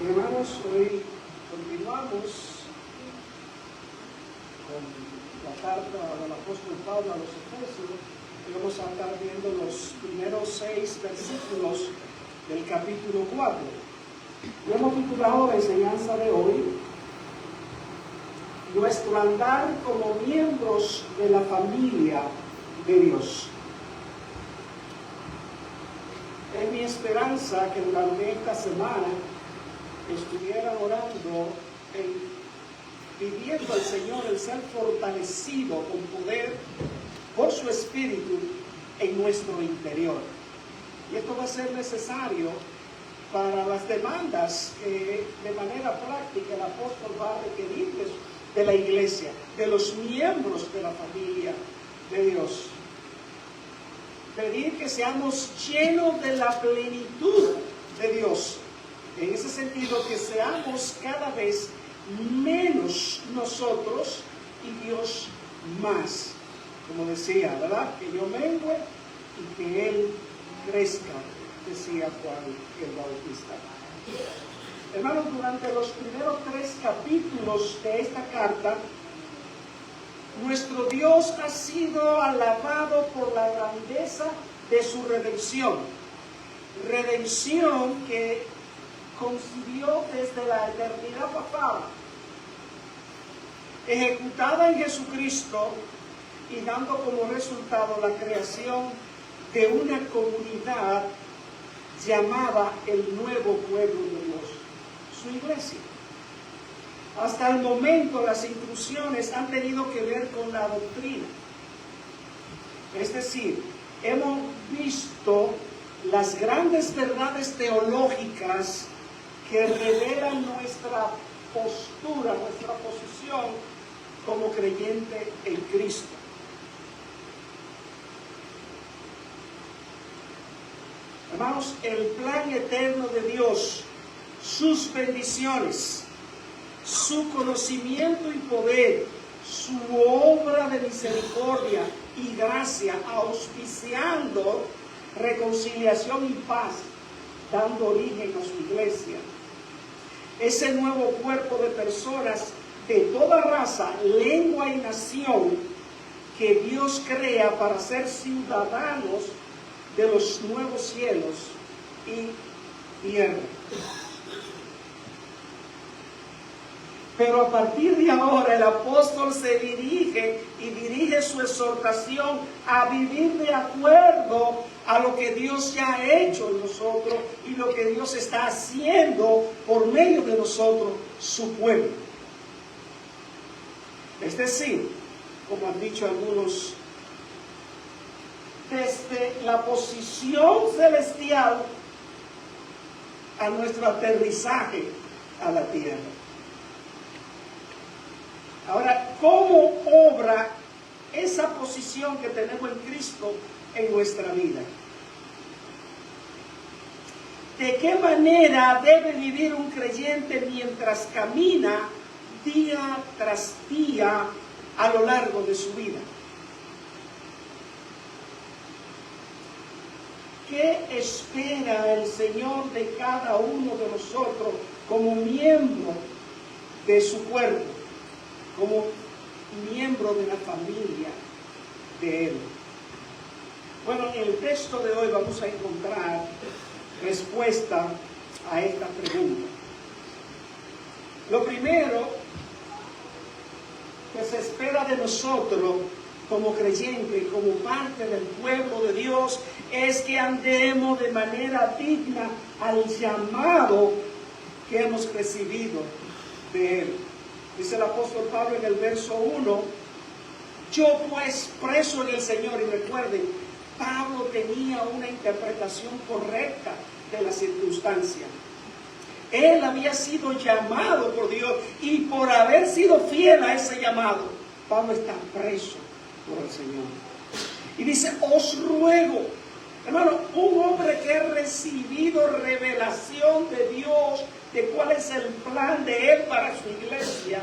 Hermanos, hoy continuamos con la carta del apóstol Pablo a los Efesios y vamos a estar viendo los primeros 6 versículos del capítulo 4. Y hemos titulado la enseñanza de hoy Nuestro andar como miembros de la familia de Dios. Es mi esperanza que durante esta semana estuvieran orando, pidiendo al Señor el ser fortalecido con poder por su Espíritu en nuestro interior. Y esto va a ser necesario para las demandas que de manera práctica el apóstol va a requerir de la iglesia, de los miembros de la familia de Dios. Pedir que seamos llenos de la plenitud de Dios. En ese sentido, que seamos cada vez menos nosotros y Dios más. Como decía, ¿verdad? Que yo mengüe y que Él crezca, decía Juan el Bautista. Hermanos, durante los primeros 3 capítulos de esta carta, nuestro Dios ha sido alabado por la grandeza de su redención. Redención que concibió desde la eternidad pasada, ejecutada en Jesucristo y dando como resultado la creación de una comunidad llamada el nuevo pueblo de Dios, su iglesia. Hasta el momento las inclusiones han tenido que ver con la doctrina. Es decir, hemos visto las grandes verdades teológicas que revelan nuestra postura, nuestra posición como creyente en Cristo. Hermanos, el plan eterno de Dios, sus bendiciones, su conocimiento y poder, su obra de misericordia y gracia, auspiciando reconciliación y paz, dando origen a su iglesia. Ese nuevo cuerpo de personas de toda raza, lengua y nación que Dios crea para ser ciudadanos de los nuevos cielos y tierra. Pero a partir de ahora el apóstol se dirige su exhortación a vivir de acuerdo a lo que Dios ya ha hecho en nosotros y lo que Dios está haciendo por medio de nosotros, su pueblo. Es decir, como han dicho algunos, desde la posición celestial a nuestro aterrizaje a la tierra. Ahora, ¿cómo obra esa posición que tenemos en Cristo en nuestra vida? ¿De qué manera debe vivir un creyente mientras camina día tras día a lo largo de su vida? ¿Qué espera el Señor de cada uno de nosotros como miembro de su cuerpo, como miembro de la familia de Él? Bueno, en el texto de hoy vamos a encontrar respuesta a esta pregunta. Lo primero que se espera de nosotros como creyentes, como parte del pueblo de Dios, es que andemos de manera digna al llamado que hemos recibido de Él. Dice el apóstol Pablo en el verso 1, yo pues preso en el Señor. Y recuerden, Pablo tenía una interpretación correcta de la circunstancia. Él había sido llamado por Dios y por haber sido fiel a ese llamado, Pablo está preso por el Señor. Y dice, os ruego, hermano, un hombre que ha recibido revelación de Dios, de cuál es el plan de Él para su iglesia,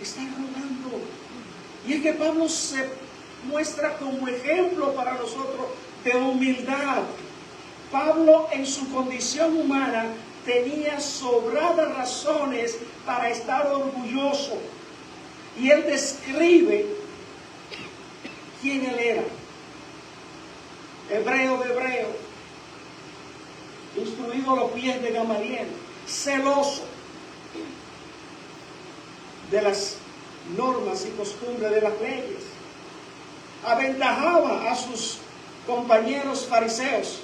está rogando. Y es que Pablo se muestra como ejemplo para nosotros de humildad. Pablo, en su condición humana, tenía sobradas razones para estar orgulloso. Y él describe quién él era. Hebreo de hebreo, instruido a los pies de Gamaliel, celoso de las normas y costumbres de las leyes, aventajaba a sus compañeros fariseos,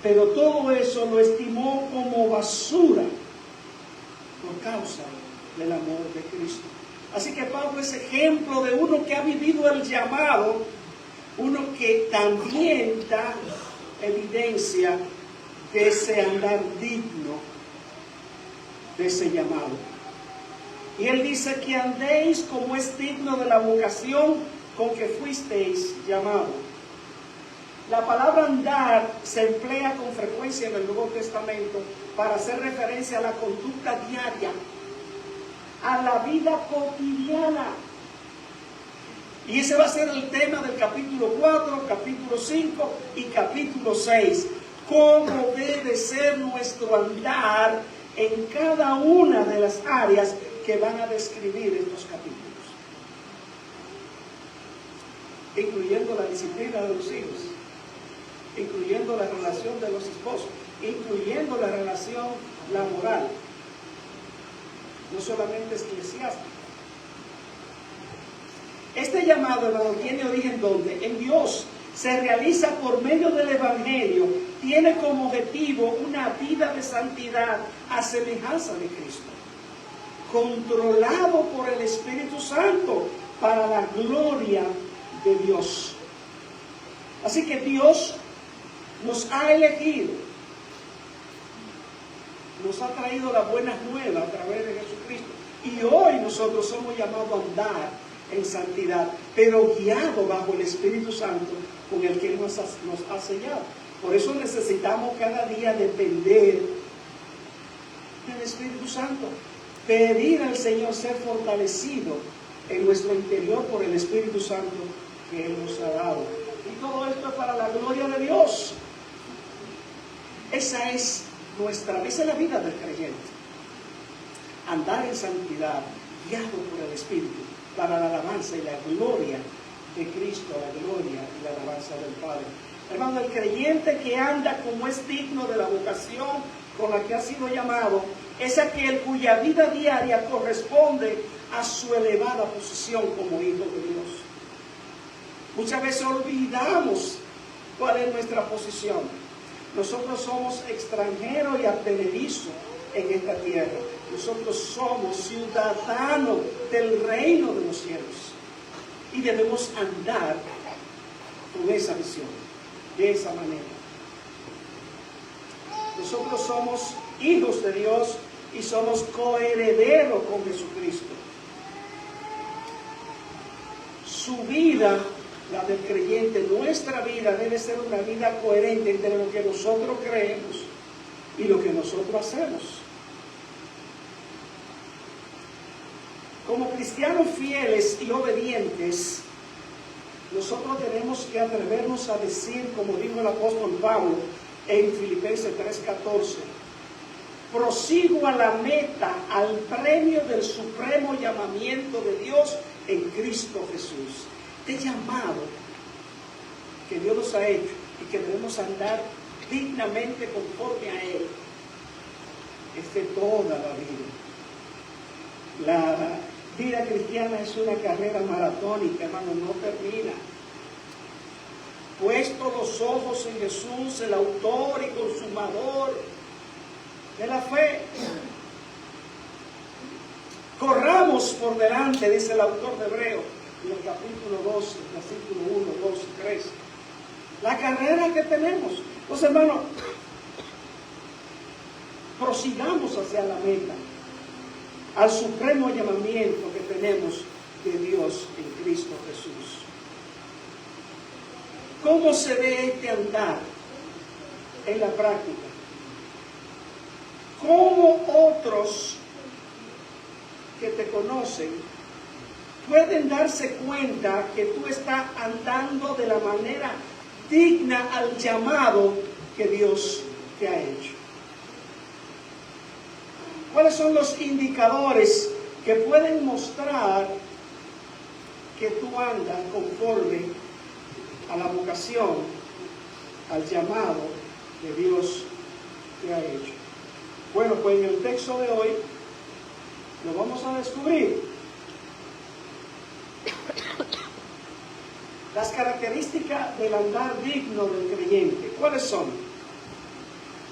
pero todo eso lo estimó como basura por causa del amor de Cristo. Así que Pablo es ejemplo de uno que ha vivido el llamado, uno que también da evidencia de ese andar digno de ese llamado. Y él dice que andéis como es digno de la vocación con que fuisteis llamados. La palabra andar se emplea con frecuencia en el Nuevo Testamento para hacer referencia a la conducta diaria, a la vida cotidiana. Y ese va a ser el tema del capítulo 4, capítulo 5 y capítulo 6. Cómo debe ser nuestro andar en cada una de las áreas que van a describir estos capítulos, incluyendo la disciplina de los hijos, incluyendo la relación de los esposos, incluyendo la relación laboral, no solamente eclesiástica. Este llamado, hermano, tiene origen ¿dónde? En Dios. Se realiza por medio del Evangelio. Tiene como objetivo una vida de santidad a semejanza de Cristo, controlado por el Espíritu Santo para la gloria de Dios. Así que Dios nos ha elegido, nos ha traído las buenas nuevas a través de Jesucristo, y hoy nosotros somos llamados a andar en santidad, pero guiado bajo el Espíritu Santo con el que nos ha sellado. Por eso necesitamos cada día depender del Espíritu Santo, pedir al Señor ser fortalecido en nuestro interior por el Espíritu Santo que Él nos ha dado. Y todo esto es para la gloria de Dios. Esa es la vida del creyente. Andar en santidad, guiado por el Espíritu, para la alabanza y la gloria de Cristo, la gloria y la alabanza del Padre. Hermano, el creyente que anda como es digno de la vocación con la que ha sido llamado, es aquel cuya vida diaria corresponde a su elevada posición como hijo de Dios. Muchas veces olvidamos cuál es nuestra posición. Nosotros somos extranjeros y advenedizos en esta tierra. Nosotros somos ciudadanos del reino de los cielos. Y debemos andar con esa visión, de esa manera. Nosotros somos hijos de Dios y somos coherederos con Jesucristo. Su vida, la del creyente, nuestra vida debe ser una vida coherente entre lo que nosotros creemos y lo que nosotros hacemos. Como cristianos fieles y obedientes, nosotros tenemos que atrevernos a decir, como dijo el apóstol Pablo en Filipenses 3:14, prosigo a la meta, al premio del supremo llamamiento de Dios en Cristo Jesús. Este llamado que Dios nos ha hecho y que debemos andar dignamente conforme a Él es de toda la vida. La vida cristiana es una carrera maratónica, hermano, no termina. Puesto los ojos en Jesús, el autor y consumador de la fe. Corramos por delante, dice el autor de Hebreos, en el capítulo 12, versículo 1, 2 y 3. La carrera que tenemos. Pues, hermano, prosigamos hacia la meta, al supremo llamamiento que tenemos de Dios en Cristo Jesús. ¿Cómo se ve este andar en la práctica? ¿Cómo otros que te conocen pueden darse cuenta que tú estás andando de la manera digna al llamado que Dios te ha hecho? ¿Cuáles son los indicadores que pueden mostrar que tú andas conforme a la vocación, al llamado que Dios te ha hecho? Bueno, pues en el texto de hoy lo vamos a descubrir. Las características del andar digno del creyente. ¿Cuáles son?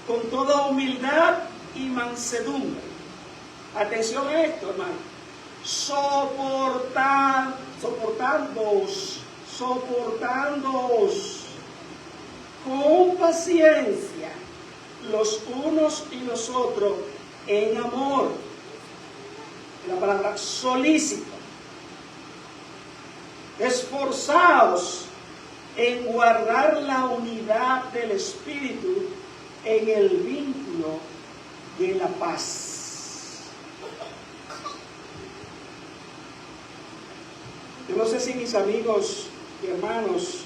Con toda humildad y mansedumbre. Atención a esto, hermano. Soportándoos con paciencia los unos y los otros en amor. La palabra solícito. Esforzados en guardar la unidad del Espíritu en el vínculo de la paz. Yo no sé si mis amigos y hermanos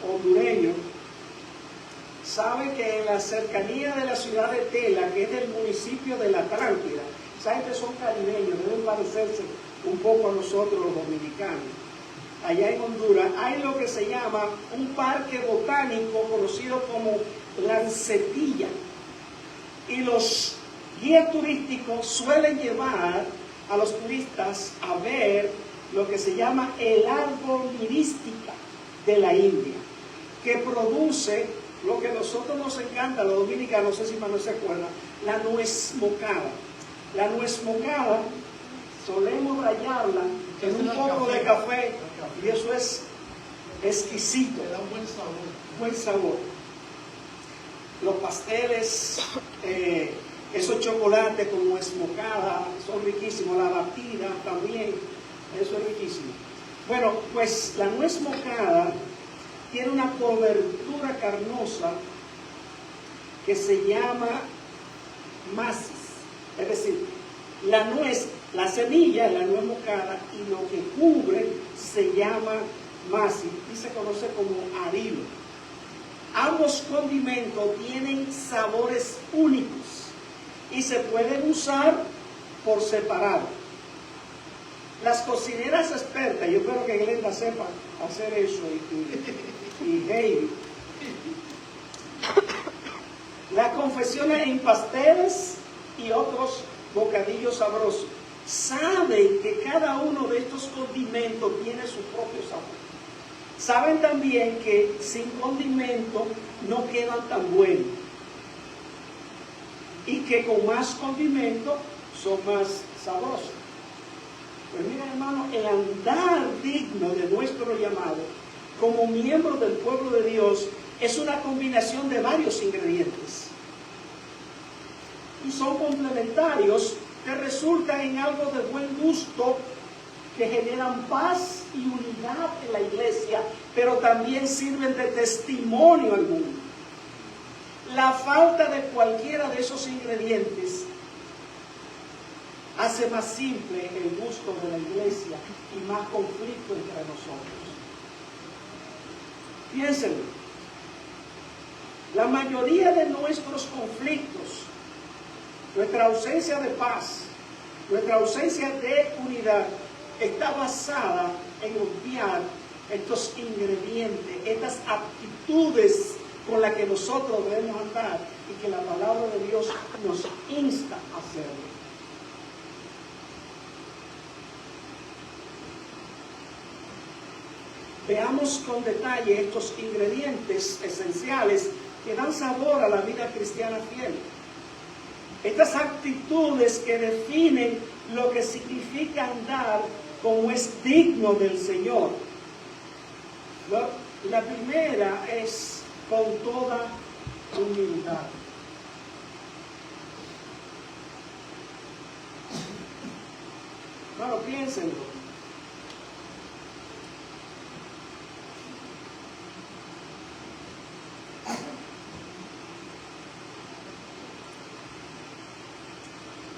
hondureños saben que en la cercanía de la ciudad de Tela, que es del municipio de La Atlántida, esa gente son caribeños, deben parecerse un poco a nosotros los dominicanos. Allá en Honduras hay lo que se llama un parque botánico conocido como Lancetilla. Y los guías turísticos suelen llevar a los turistas a ver lo que se llama el árbol mirística de la India, que produce lo que a nosotros nos encanta, los dominicanos, no sé si Manuel se acuerda, la nuez moscada. La nuez moscada solemos rallarla en un poco de café y eso es exquisito. Le da un buen sabor. Buen sabor. Los pasteles, esos chocolates con nuez moscada son riquísimos. La batida también, eso es riquísimo. Bueno, pues la nuez moscada tiene una cobertura carnosa que se llama masis. Es decir, la nuez, la semilla, la nuez moscada, y lo que cubre se llama masis y se conoce como arilo. Ambos condimentos tienen sabores únicos y se pueden usar por separado. Las cocineras expertas, yo espero que Glenda sepa hacer eso y Heidi, las confecciones en pasteles y otros bocadillos sabrosos, saben que cada uno de estos condimentos tiene su propio sabor. Saben también que sin condimento no quedan tan buenos y que con más condimento son más sabrosos. Pues mira, hermano, el andar digno de nuestro llamado como miembros del pueblo de Dios es una combinación de varios ingredientes y son complementarios que resultan en algo de buen gusto, que generan paz y unidad en la iglesia, pero también sirven de testimonio al mundo. La falta de cualquiera de esos ingredientes hace más simple el gusto de la iglesia y más conflicto entre nosotros. Piénsenlo. La mayoría de nuestros conflictos, nuestra ausencia de paz, nuestra ausencia de unidad, está basada en obviar estos ingredientes, estas aptitudes con las que nosotros debemos andar y que la palabra de Dios nos insta a hacerlo. Veamos con detalle estos ingredientes esenciales que dan sabor a la vida cristiana fiel. Estas actitudes que definen lo que significa andar como es digno del Señor. La primera es con toda humildad. Bueno, piénsenlo.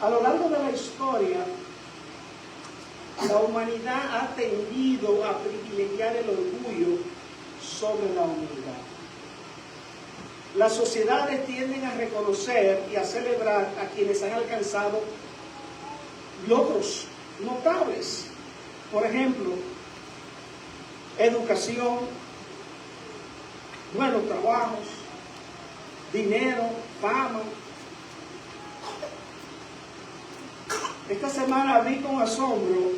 A lo largo de la historia, la humanidad ha tendido a privilegiar el orgullo sobre la humildad. Las sociedades tienden a reconocer y a celebrar a quienes han alcanzado logros notables. Por ejemplo, educación, buenos trabajos, dinero, fama. Esta semana vi con asombro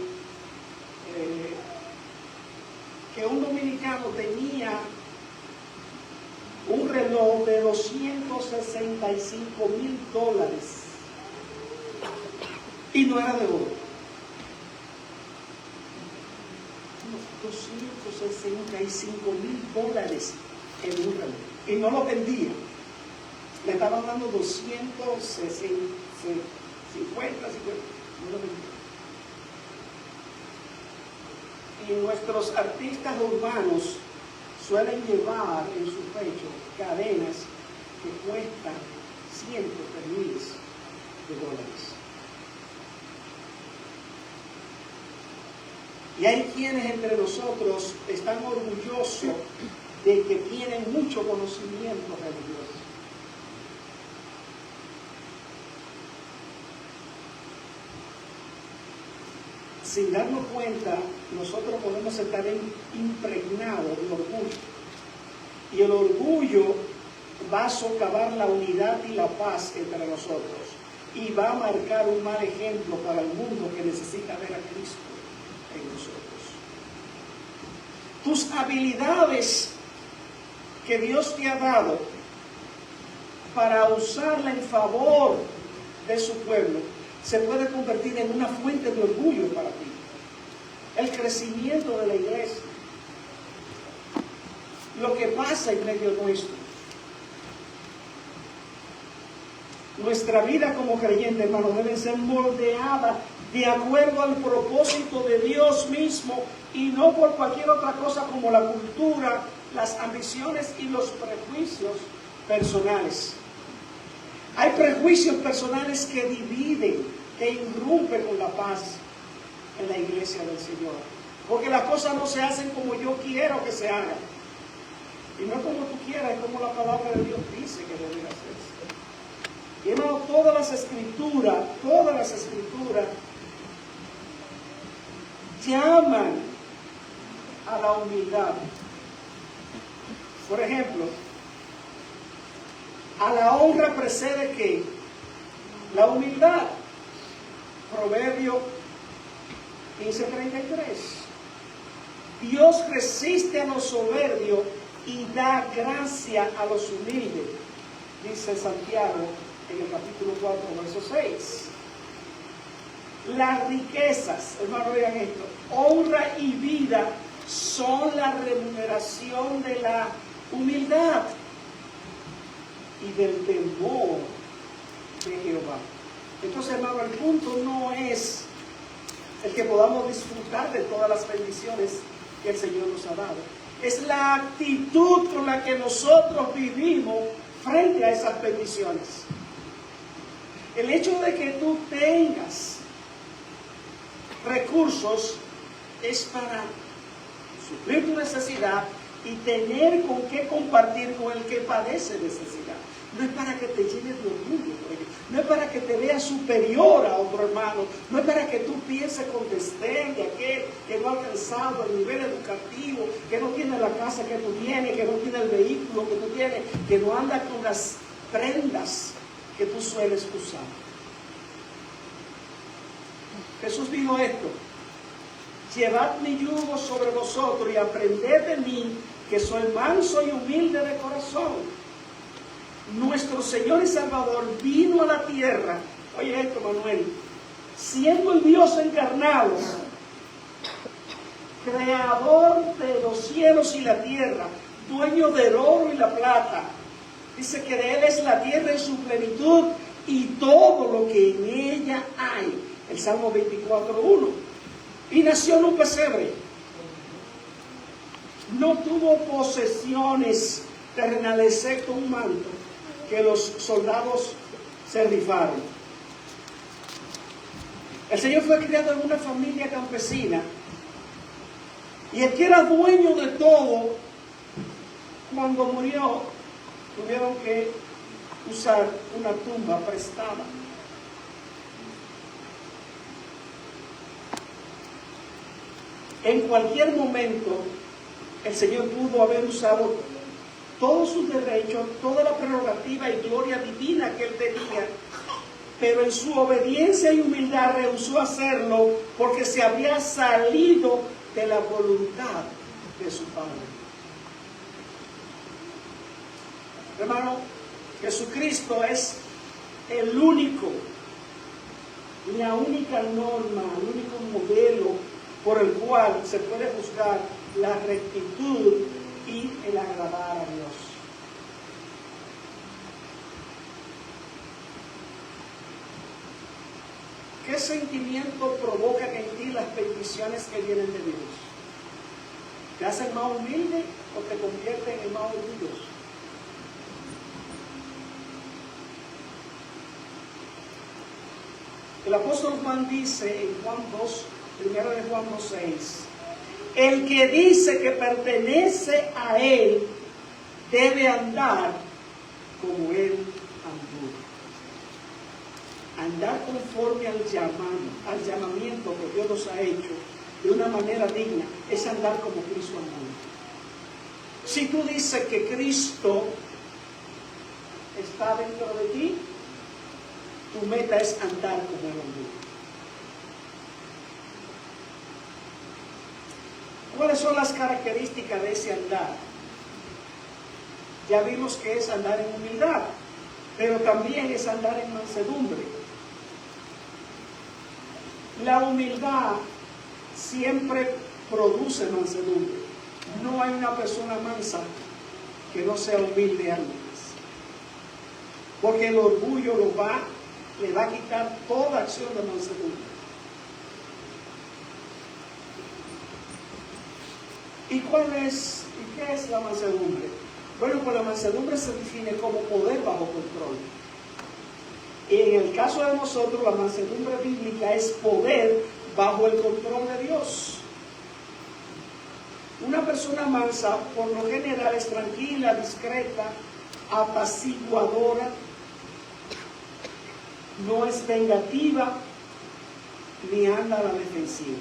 que un dominicano tenía un reloj de $265,000 y no era de oro. $265,000 en un reloj. Y no lo vendía. Le estaban dando 250, no lo vendía. Y nuestros artistas urbanos suelen llevar en su pecho cadenas que cuestan cientos de miles de dólares. Y hay quienes entre nosotros están orgullosos de que tienen mucho conocimiento religioso. Sin darnos cuenta, nosotros podemos estar impregnados de orgullo. Y el orgullo va a socavar la unidad y la paz entre nosotros. Y va a marcar un mal ejemplo para el mundo que necesita ver a Cristo en nosotros. Tus habilidades que Dios te ha dado para usarla en favor de su pueblo se puede convertir en una fuente de orgullo para ti. El crecimiento de la iglesia, lo que pasa en medio nuestro, nuestra vida como creyente, hermano, debe ser moldeada de acuerdo al propósito de Dios mismo y no por cualquier otra cosa como la cultura, las ambiciones y los prejuicios personales. Hay prejuicios personales que dividen, que irrumpen con la paz en la iglesia del Señor. Porque las cosas no se hacen como yo quiero que se hagan. Y no como tú quieras, es como la palabra de Dios dice que debe hacerse. Y hermano, todas las escrituras llaman a la humildad. Por ejemplo, a la honra precede ¿qué? La humildad. Proverbio 15:33. Dios resiste a los soberbios y da gracia a los humildes, dice Santiago en el capítulo 4, verso 6. Las riquezas, hermano, vean esto, honra y vida son la remuneración de la humildad y del temor de Jehová. Entonces, hermano, el punto no es el que podamos disfrutar de todas las bendiciones que el Señor nos ha dado. Es la actitud con la que nosotros vivimos frente a esas bendiciones. El hecho de que tú tengas recursos es para suplir tu necesidad y tener con qué compartir con el que padece necesidad. No es para que te llenes de orgullo, no es para que te veas superior a otro hermano, no es para que tú pienses con desdén de aquel que no ha alcanzado el nivel educativo, que no tiene la casa que tú tienes, que no tiene el vehículo que tú tienes, que no anda con las prendas que tú sueles usar. Jesús dijo esto: llevad mi yugo sobre vosotros y aprended de mí, que soy manso y humilde de corazón. Nuestro Señor y Salvador vino a la tierra, oye esto, Manuel, siendo el Dios encarnado, creador de los cielos y la tierra, dueño del oro y la plata. Dice que de Él es la tierra en su plenitud y todo lo que en ella hay. El Salmo 24:1. Y nació en un pesebre. No tuvo posesiones terrenales excepto un manto que los soldados se rifaron. El Señor fue criado en una familia campesina y el que era dueño de todo, cuando murió, tuvieron que usar una tumba prestada. En cualquier momento, el Señor pudo haber usado todos sus derechos, toda la prerrogativa y gloria divina que Él tenía, pero en su obediencia y humildad rehusó hacerlo porque se había salido de la voluntad de su Padre. Hermano, Jesucristo es el único, la única norma, el único modelo por el cual se puede juzgar la rectitud y el agradar a Dios. ¿Qué sentimiento provocan en ti las peticiones que vienen de Dios? ¿Te hacen más humilde o te convierten en más orgulloso? El apóstol Juan dice en Juan 2, primero de Juan 2:6, el que dice que pertenece a Él debe andar como Él andó. Andar conforme al llamamiento que Dios nos ha hecho de una manera digna, es andar como Cristo andó. Si tú dices que Cristo está dentro de ti, tu meta es andar como Él andó. ¿Cuáles son las características de ese andar? Ya vimos que es andar en humildad, pero también es andar en mansedumbre. La humildad siempre produce mansedumbre. No hay una persona mansa que no sea humilde antes, porque el orgullo le va a quitar toda acción de mansedumbre. ¿Y qué es la mansedumbre? Bueno, pues la mansedumbre se define como poder bajo control. Y en el caso de nosotros, la mansedumbre bíblica es poder bajo el control de Dios. Una persona mansa, por lo general, es tranquila, discreta, apaciguadora, no es vengativa, ni anda a la defensiva.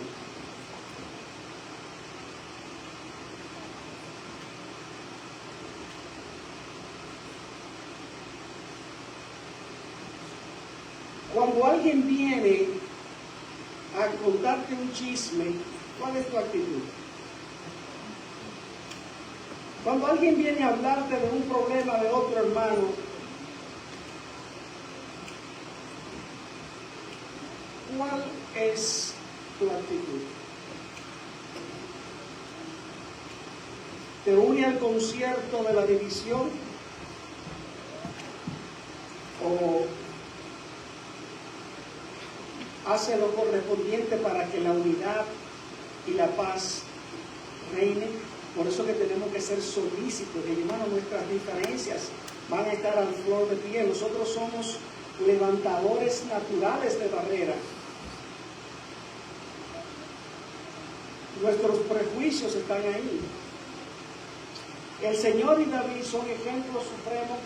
Cuando alguien viene a contarte un chisme, ¿cuál es tu actitud? Cuando alguien viene a hablarte de un problema de otro hermano, ¿cuál es tu actitud? ¿Te une al concierto de la división? ¿O hace lo correspondiente para que la unidad y la paz reine? Por eso que tenemos que ser solícitos, que hermano, nuestras diferencias van a estar al flor de piel. Nosotros somos levantadores naturales de barreras. Nuestros prejuicios están ahí. El Señor y David son ejemplos supremos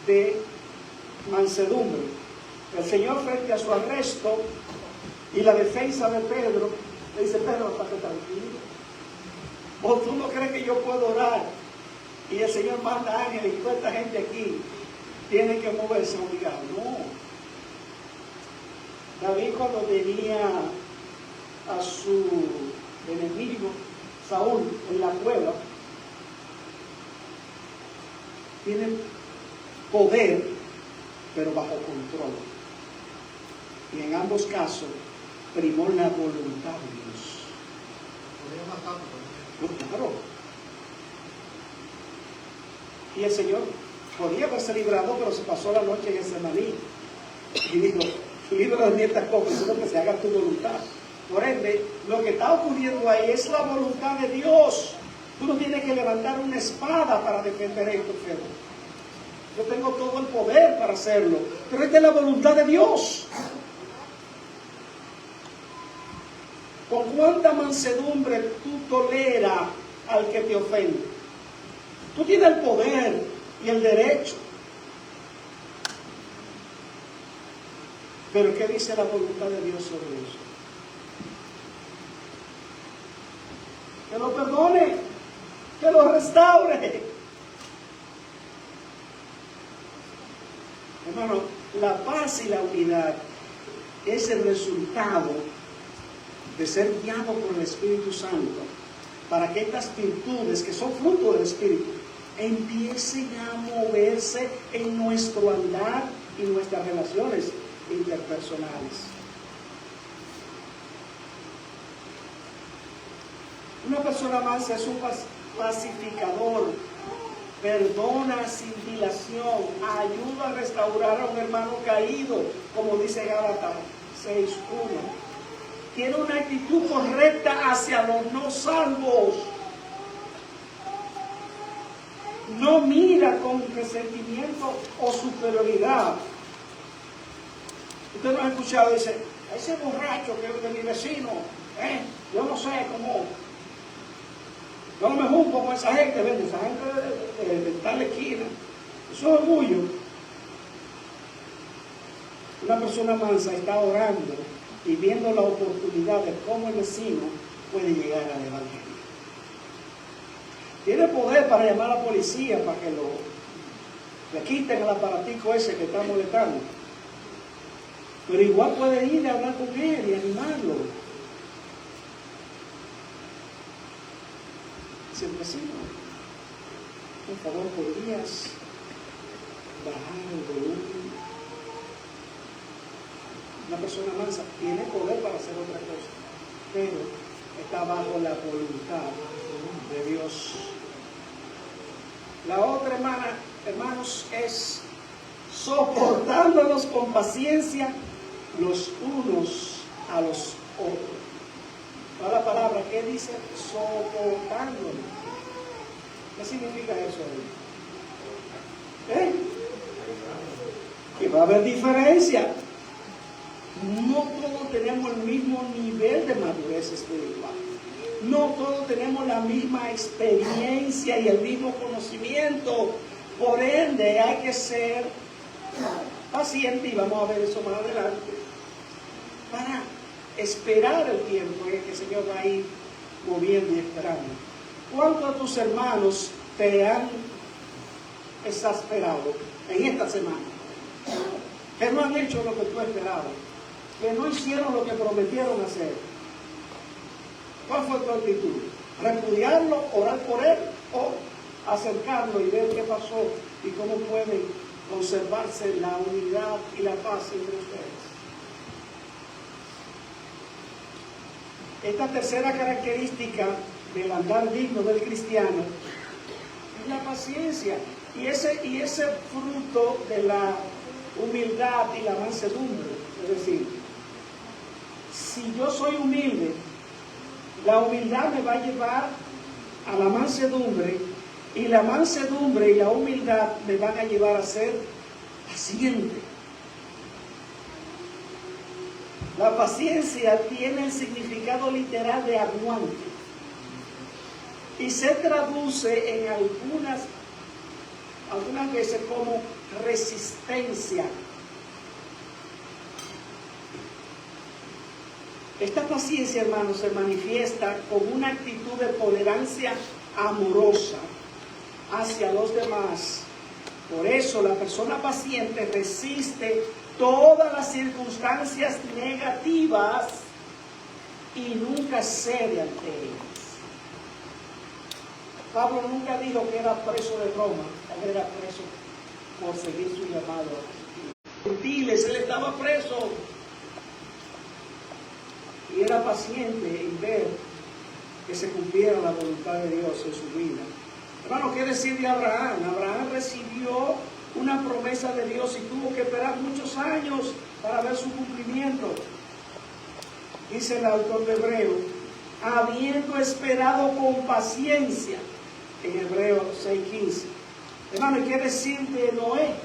de mansedumbre. El Señor, frente a su arresto y la defensa de Pedro, le dice: Pedro, estate tranquilo. ¿O tú no crees que yo puedo orar? Y el Señor manda ángeles y toda esta gente aquí tiene que moverse obligado. No. David, cuando tenía a su enemigo Saúl en la cueva, tiene poder, pero bajo control. Y en ambos casos primó la voluntad de Dios. Podría matarlo. No, claro. Y el Señor podía haberse librado, pero se pasó la noche en ese maní. Y dijo: líbrame de estas cosas, sino que se haga tu voluntad. Por ende, lo que está ocurriendo ahí es la voluntad de Dios. Tú no tienes que levantar una espada para defender esto, Pedro. Yo tengo todo el poder para hacerlo, pero esta es la voluntad de Dios. ¿Con cuánta mansedumbre tú toleras al que te ofende? Tú tienes el poder y el derecho. Pero ¿qué dice la voluntad de Dios sobre eso? Que lo perdone, que lo restaure. Hermano, la paz y la unidad es el resultado de ser guiado por el Espíritu Santo para que estas virtudes que son fruto del Espíritu empiecen a moverse en nuestro andar y nuestras relaciones interpersonales. Una persona mansa es un pacificador, perdona sin dilación, ayuda a restaurar a un hermano caído, como dice Gálatas 6:1. Tiene una actitud correcta hacia los no salvos. No mira con resentimiento o superioridad. Usted no ha escuchado, dice, ese borracho que es de mi vecino, yo no sé cómo, yo no me junto con esa gente, esa gente de tal esquina. Eso es orgullo. Una persona mansa está orando y viendo la oportunidad de cómo el vecino puede llegar al evangelio. Tiene poder para llamar a la policía para que le quiten el aparatico ese que está molestando. Pero igual puede ir a hablar con él y animarlo. Dice el vecino, por favor, ¿podrías bajar el volumen? Una persona mansa tiene poder para hacer otra cosa, pero está bajo la voluntad de Dios. La otra, hermanos, es soportándonos con paciencia los unos a los otros. ¿Cuál es la palabra? ¿Qué dice? Soportándonos. ¿Qué significa eso ahí? Que va a haber diferencia. No todos tenemos el mismo nivel de madurez espiritual. No todos tenemos la misma experiencia y el mismo conocimiento. Por ende, hay que ser paciente, y vamos a ver eso más adelante, para esperar el tiempo en que el Señor va a ir moviendo y esperando. ¿Cuántos de tus hermanos te han exasperado en esta semana? Que no han hecho lo que tú esperabas, que no hicieron lo que prometieron hacer. ¿Cuál fue tu actitud? ¿Repudiarlo, orar por él, o acercarlo y ver qué pasó y cómo puede conservarse la unidad y la paz entre ustedes? Esta tercera característica del andar digno del cristiano es la paciencia, y ese fruto de la humildad y la mansedumbre. Es decir, si yo soy humilde, la humildad me va a llevar a la mansedumbre, y la mansedumbre y la humildad me van a llevar a ser paciente. La paciencia tiene el significado literal de aguante y se traduce en algunas veces como resistencia. Esta paciencia, hermanos, se manifiesta con una actitud de tolerancia amorosa hacia los demás. Por eso la persona paciente resiste todas las circunstancias negativas y nunca cede ante ellas. Pablo nunca dijo que era preso de Roma, él era preso por seguir su llamado. Gentiles, él estaba preso y era paciente en ver que se cumpliera la voluntad de Dios en su vida. Hermano, ¿qué decir de Abraham? Abraham recibió una promesa de Dios y tuvo que esperar muchos años para ver su cumplimiento. Dice el autor de Hebreo, habiendo esperado con paciencia, en Hebreo 6:15. Hermano, ¿qué decir de Noé?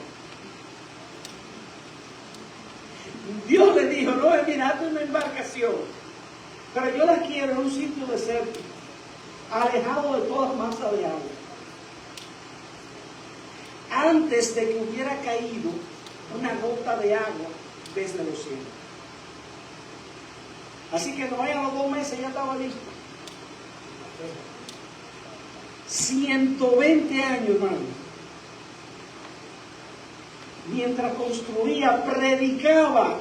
Dios le dijo, Noé, mira, hazte una embarcación, pero yo la quiero en un sitio desértico, alejado de todas masas de agua. antes de que hubiera caído una gota de agua desde los cielos. Así que Noé a los 2 meses ya estaba listo. 120 años, hermano. Mientras construía, predicaba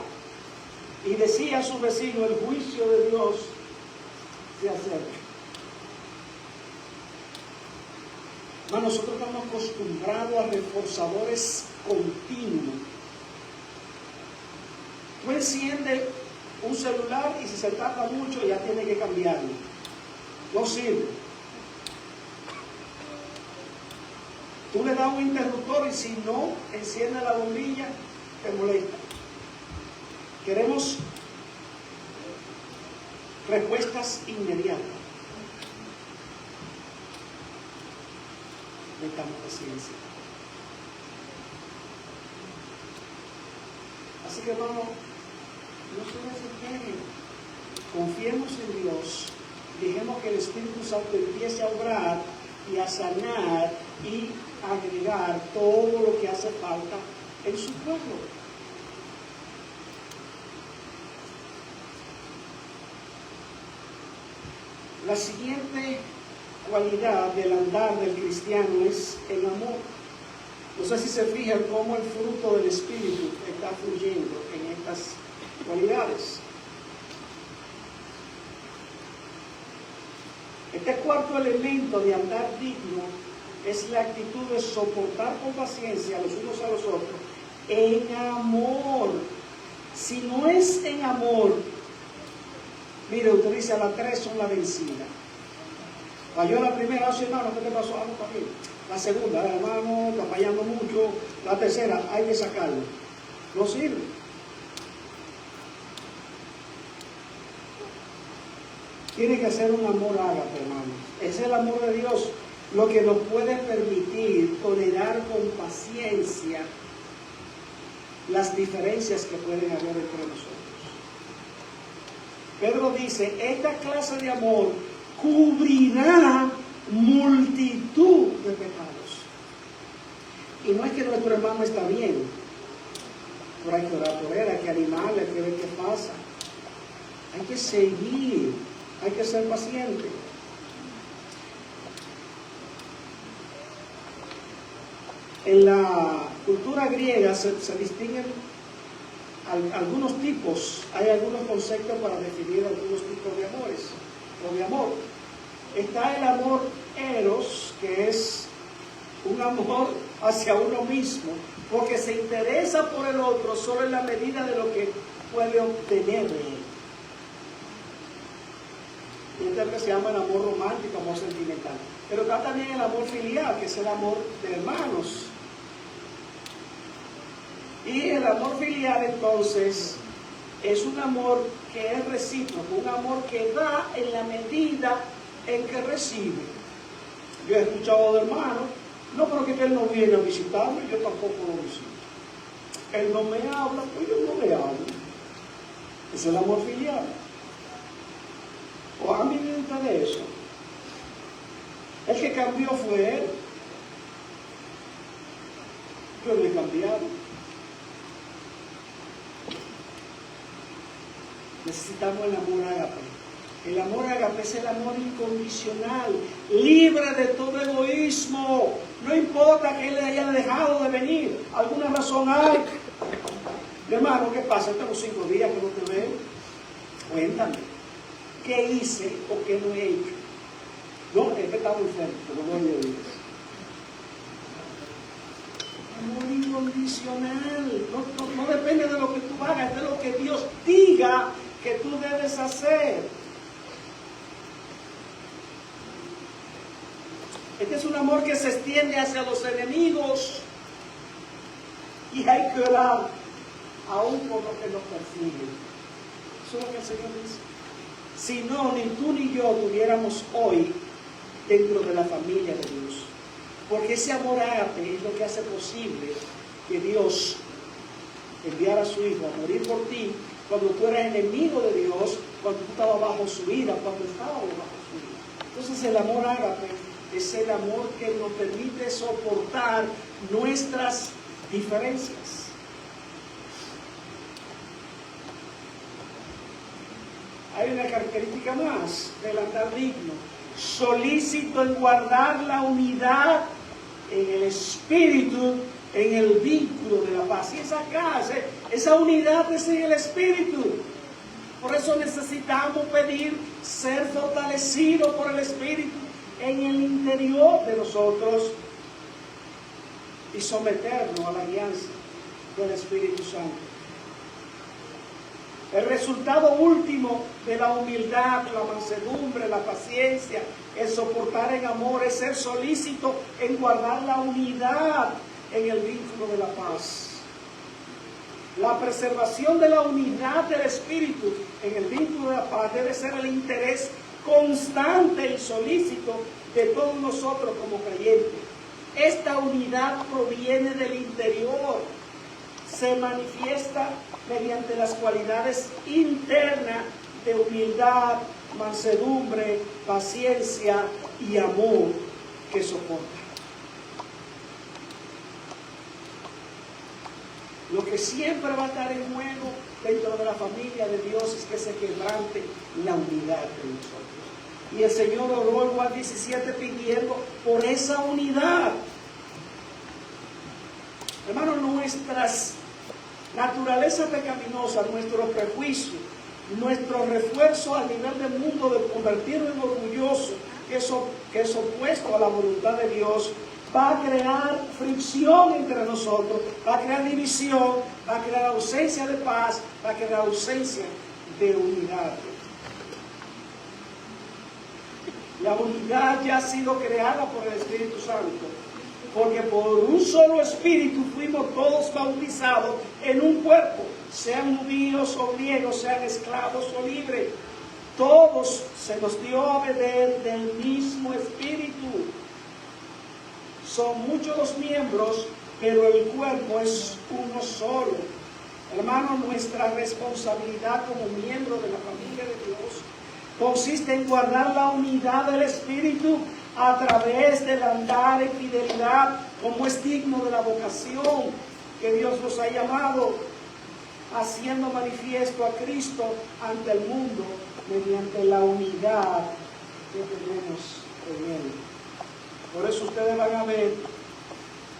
y decía a su vecino: el juicio de Dios se acerca. Hermano, nosotros estamos acostumbrados a reforzadores continuos. Tú enciendes un celular y si se tarda mucho ya tiene que cambiarlo. No sirve. Tú le das un interruptor y si no enciende la bombilla, te molesta. Queremos respuestas inmediatas. Necesitamos paciencia. Así que, hermano, no se desesperen. Confiemos en Dios. Dejemos que el Espíritu Santo empiece a obrar y a sanar y agregar todo lo que hace falta en su pueblo. La siguiente cualidad del andar del cristiano es el amor. No sé si se fijan cómo el fruto del Espíritu está fluyendo en estas cualidades. Este cuarto elemento de andar digno es la actitud de soportar con paciencia los unos a los otros en amor. Si no es en amor, mire, usted dice: a las 3 son la vencida. Falló la primera, hermano, ¿qué te pasó? Ah, no, está bien. La segunda, hermano, está fallando mucho. La tercera, hay que sacarlo. No sirve. Tiene que ser un amor ágape, hermano. Es el amor de Dios lo que nos puede permitir tolerar con paciencia las diferencias que pueden haber entre nosotros. Pedro dice: esta clase de amor cubrirá multitud de pecados. Y no es que nuestro hermano está bien, pero hay que orar por él, hay que animarle, hay que ver qué pasa. Hay que seguir, hay que ser paciente. En la cultura griega se distinguen algunos tipos, hay algunos conceptos para definir algunos tipos de amores o de amor. Está el amor eros, que es un amor hacia uno mismo, porque se interesa por el otro solo en la medida de lo que puede obtener de él. Y este es el que se llama el amor romántico, amor sentimental. Pero está también el amor filial, que es el amor de hermanos. Y el amor filial, entonces, es un amor que es recíproco, un amor que da en la medida en que recibe. Yo he escuchado de hermanos: no, pero que él no viene a visitarme, yo tampoco lo visito. Él no me habla, pues yo no le hablo. Es el amor filial. O a mí me interesa. El que cambió fue él. Yo no he cambiado. Necesitamos el amor ágape. El amor ágape es el amor incondicional, libre de todo egoísmo. No importa que él le haya dejado de venir, alguna razón hay. Hermano, ¿qué pasa? Tengo 5 días que no te veo. Cuéntame, ¿qué hice o qué no he hecho? No, es que estaba enfermo, pero no he oído. Amor incondicional. No depende de lo que tú hagas, es de lo que Dios diga que tú debes hacer. Este es un amor que se extiende hacia los enemigos y hay que orar aún por los que nos persiguen. Eso es lo que el Señor dice. Si no, ni tú ni yo tuviéramos hoy dentro de la familia de Dios. Porque ese amor ágape es lo que hace posible que Dios enviara a su Hijo a morir por ti cuando tú eras enemigo de Dios, cuando tú estabas bajo su ira, cuando estábamos bajo su ira. Entonces el amor ágape es el amor que nos permite soportar nuestras diferencias. Hay una característica más del andar digno: solícito en guardar la unidad en el espíritu, en el vínculo de la paz. Y esa unidad es en el espíritu. Por eso necesitamos pedir ser fortalecidos por el espíritu en el interior de nosotros y someternos a la guianza del Espíritu Santo. El resultado último de la humildad, la mansedumbre, la paciencia, el soportar en amor, es ser solícito en guardar la unidad en el vínculo de la paz. La preservación de la unidad del Espíritu en el vínculo de la paz debe ser el interés constante y solícito de todos nosotros como creyentes. Esta unidad proviene del interior, se manifiesta mediante las cualidades internas de humildad, mansedumbre, paciencia y amor que soporta. Lo que siempre va a estar en juego dentro de la familia de Dios es que se quebrante la unidad de nosotros. Y el Señor oró en Juan 17 pidiendo por esa unidad. Hermanos, nuestras naturalezas pecaminosas, nuestros prejuicios, nuestro refuerzo a nivel del mundo de convertirnos en orgullosos, que es opuesto a la voluntad de Dios, va a crear fricción entre nosotros, va a crear división, va a crear ausencia de paz, va a crear ausencia de unidad. La unidad ya ha sido creada por el Espíritu Santo, porque por un solo Espíritu fuimos todos bautizados en un cuerpo, sean judíos o griegos, sean esclavos o libres. Todos se nos dio a beber del mismo Espíritu. Son muchos los miembros, pero el cuerpo es uno solo. Hermanos, nuestra responsabilidad como miembros de la familia de Dios consiste en guardar la unidad del Espíritu a través del andar en fidelidad, como es digno de la vocación que Dios nos ha llamado, haciendo manifiesto a Cristo ante el mundo mediante la unidad que tenemos en Él. Por eso ustedes van a ver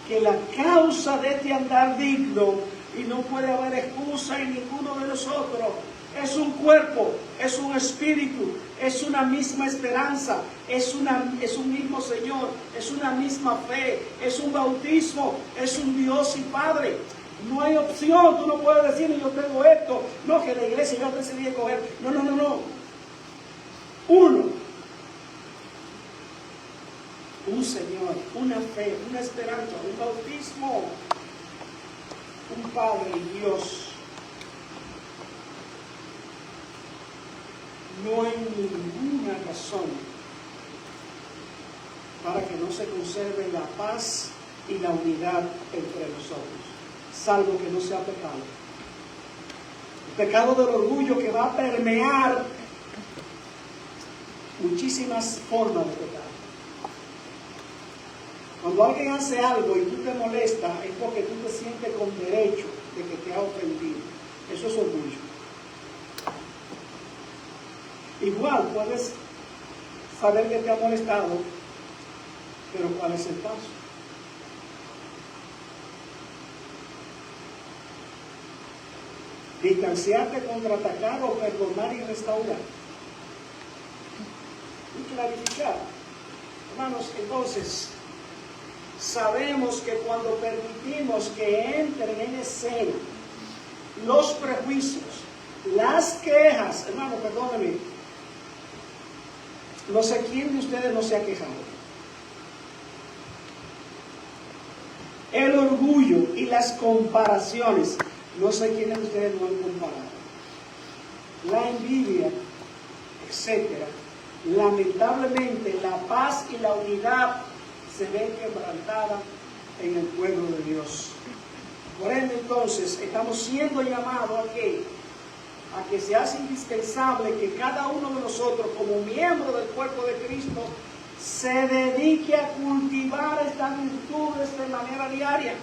que la causa de este andar digno, y no puede haber excusa en ninguno de nosotros, es un cuerpo, es un espíritu, es una misma esperanza, es un mismo Señor, es una misma fe, es un bautismo, es un Dios y Padre. No hay opción. Tú no puedes decir, yo tengo esto, no, que la iglesia yo decidí escoger. No. Uno. Un Señor, una fe, una esperanza, un bautismo, un Padre y Dios. No hay ninguna razón para que no se conserve la paz y la unidad entre nosotros, salvo que no sea pecado. El pecado del orgullo, que va a permear muchísimas formas de pecado. Cuando alguien hace algo y tú te molestas, es porque tú te sientes con derecho de que te ha ofendido. Eso es orgullo. Igual puedes saber que te ha molestado, pero ¿cuál es el paso? Distanciarte, contraatacar o perdonar y restaurar. Y clarificar. Hermanos, entonces, sabemos que cuando permitimos que entren en escena los prejuicios, las quejas, hermano, perdónenme, no sé quién de ustedes no se ha quejado. El orgullo y las comparaciones, no sé quiénes de ustedes no han comparado. La envidia, etc. Lamentablemente, la paz y la unidad se ven quebrantadas en el pueblo de Dios. Por ende, entonces, estamos siendo llamados a que se hace indispensable que cada uno de nosotros, como miembro del cuerpo de Cristo, se dedique a cultivar estas virtudes de manera diaria.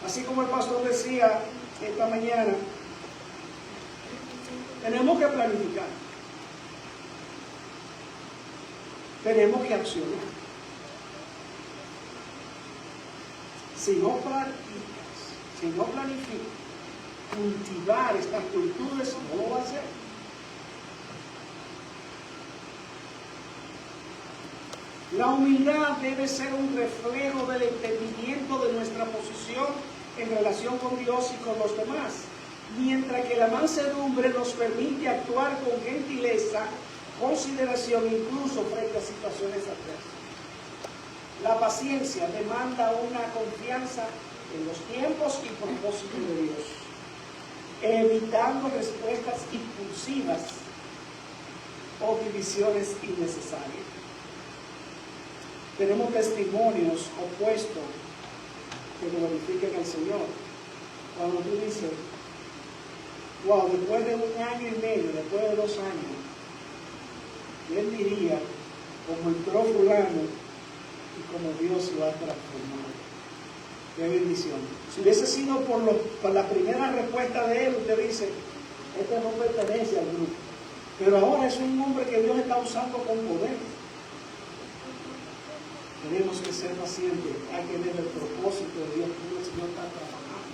Así como el pastor decía esta mañana, tenemos que planificar, tenemos que accionar. Si no practicas, si no planificas, cultivar estas virtudes no lo va a hacer. La humildad debe ser un reflejo del entendimiento de nuestra posición en relación con Dios y con los demás, mientras que la mansedumbre nos permite actuar con gentileza, consideración, incluso frente a situaciones adversas. La paciencia demanda una confianza en los tiempos y propósitos de Dios, evitando respuestas impulsivas o divisiones innecesarias. Tenemos testimonios opuestos que glorifiquen al Señor. Cuando tú dices, wow, después de 1 año y medio, después de 2 años, él diría, como entró fulano y como Dios lo ha transformado. Qué bendición. Si hubiese sido por la primera respuesta de él, usted dice, este no pertenece al grupo. Pero ahora es un hombre que Dios está usando con poder. Tenemos que ser pacientes, hay que ver el propósito de Dios, cómo el Señor está trabajando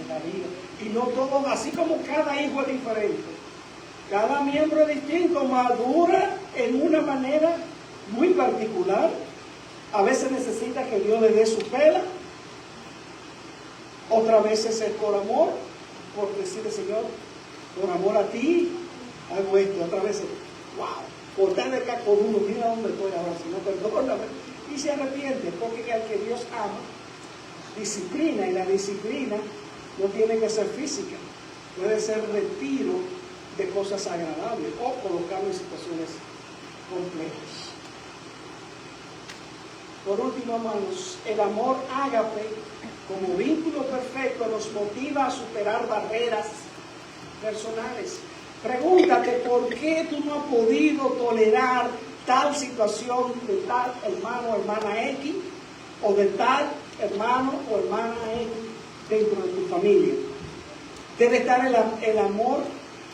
en la vida. Y no todo, así como cada hijo es diferente, cada miembro es distinto, madura en una manera muy particular. A veces necesita que Dios le dé su pela, otras veces es por amor, por decirle, Señor, por amor a ti, hago esto. Otras veces, wow, por darle cacorudo, mira dónde estoy ahora, Señor, perdóname. Y se arrepiente, porque al que Dios ama, disciplina, y la disciplina no tiene que ser física, puede ser retiro de cosas agradables o colocarlo en situaciones complejas. Por último, hermanos, el amor ágape como vínculo perfecto nos motiva a superar barreras personales. Pregúntate por qué tú no has podido tolerar tal situación de tal hermano o hermana X, o de tal hermano o hermana X dentro de tu familia. Debe estar el amor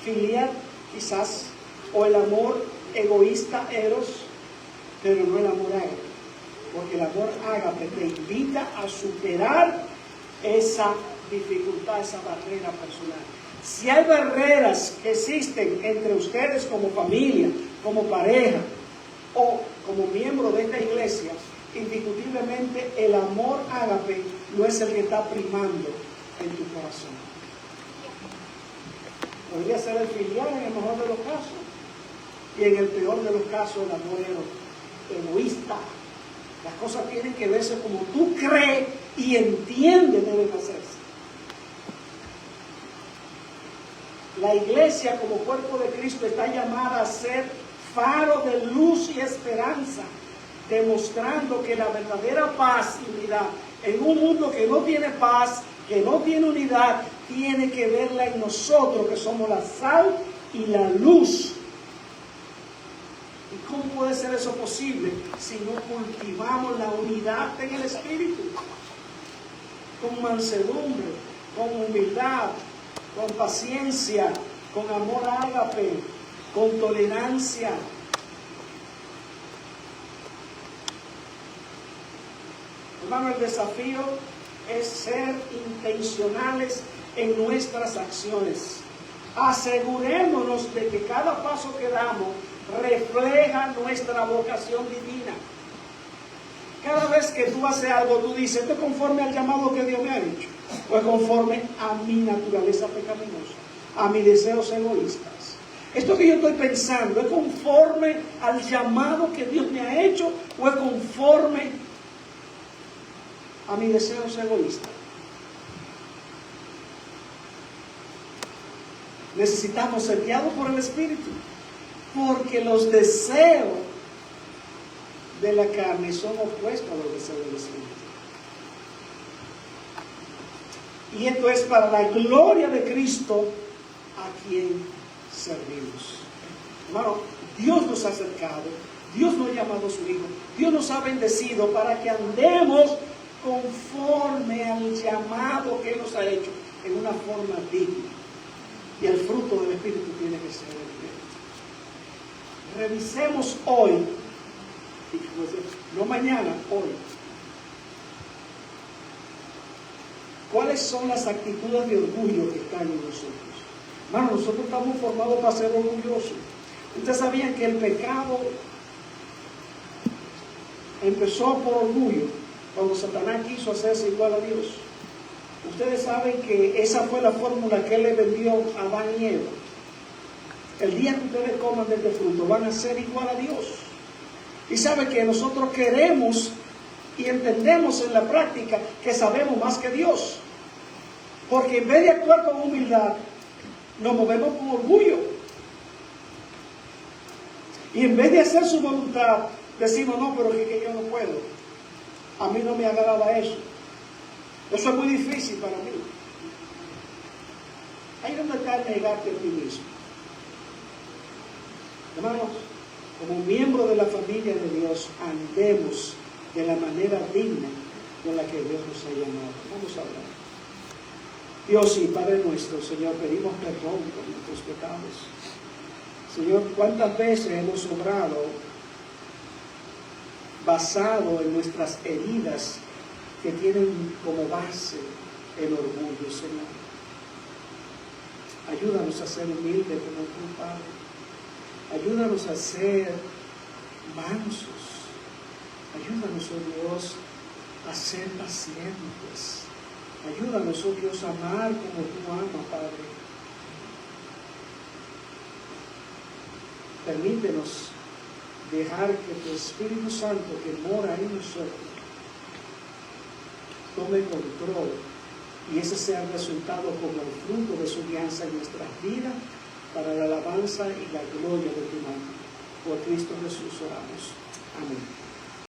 filial, quizás, o el amor egoísta, eros, pero no el amor ágape. Porque el amor ágape te invita a superar esa dificultad, esa barrera personal. Si hay barreras que existen entre ustedes como familia, como pareja, o como miembro de esta iglesia, indiscutiblemente el amor ágape no es el que está primando en tu corazón. Podría ser el filial en el mejor de los casos, y en el peor de los casos el amor egoísta. Las cosas tienen que verse como tú crees y entiendes deben hacerse. La iglesia como cuerpo de Cristo está llamada a ser faro de luz y esperanza, demostrando que la verdadera paz y unidad en un mundo que no tiene paz, que no tiene unidad, tiene que verla en nosotros, que somos la sal y la luz. ¿Y cómo puede ser eso posible si no cultivamos la unidad en el Espíritu? Con mansedumbre, con humildad, con paciencia, con amor ágape, con tolerancia. Hermano, el desafío es ser intencionales en nuestras acciones. Asegurémonos de que cada paso que damos refleja nuestra vocación divina. Cada vez que tú haces algo, tú dices, ¿esto es conforme al llamado que Dios me ha hecho? ¿O es conforme a mi naturaleza pecaminosa, a mis deseos egoístas? Esto que yo estoy pensando, ¿es conforme al llamado que Dios me ha hecho o es conforme a mis deseos egoístas? Necesitamos ser guiados por el Espíritu, porque los deseos de la carne son opuestos a los deseos del Espíritu. Y esto es para la gloria de Cristo, a quien servimos. Hermano, Dios nos ha acercado, Dios nos ha llamado a su Hijo, Dios nos ha bendecido para que andemos conforme al llamado que Él nos ha hecho, en una forma digna. Y el fruto del Espíritu tiene que ser evidente. Revisemos hoy, no mañana, hoy, cuáles son las actitudes de orgullo que están en nosotros. Hermano, nosotros estamos formados para ser orgullosos. Ustedes sabían que el pecado empezó por orgullo, cuando Satanás quiso hacerse igual a Dios. Ustedes saben que esa fue la fórmula que Él le vendió a Adán y Eva. El día que ustedes coman de este fruto van a ser igual a Dios. Y saben que nosotros queremos y entendemos en la práctica que sabemos más que Dios. Porque en vez de actuar con humildad, nos movemos con orgullo. Y en vez de hacer su voluntad, decimos, no, pero es que yo no puedo. A mí no me agrada eso. Eso es muy difícil para mí. Ahí es donde está el negarte a ti mismo. Hermanos, como miembro de la familia de Dios, andemos de la manera digna con la que Dios nos ha llamado. Vamos a hablar. Dios y Padre nuestro, Señor, pedimos perdón por nuestros pecados. Señor, ¿cuántas veces hemos obrado basado en nuestras heridas que tienen como base el orgullo, Señor? Ayúdanos a ser humildes como tu Padre. Ayúdanos a ser mansos. Ayúdanos, oh Dios, a ser pacientes. Ayúdanos, oh Dios, a amar como tú amas, Padre. Permítenos dejar que tu Espíritu Santo que mora en nosotros tome control y ese sea el resultado como el fruto de su guianza en nuestras vidas para la alabanza y la gloria de tu nombre. Por Cristo Jesús oramos. Amén.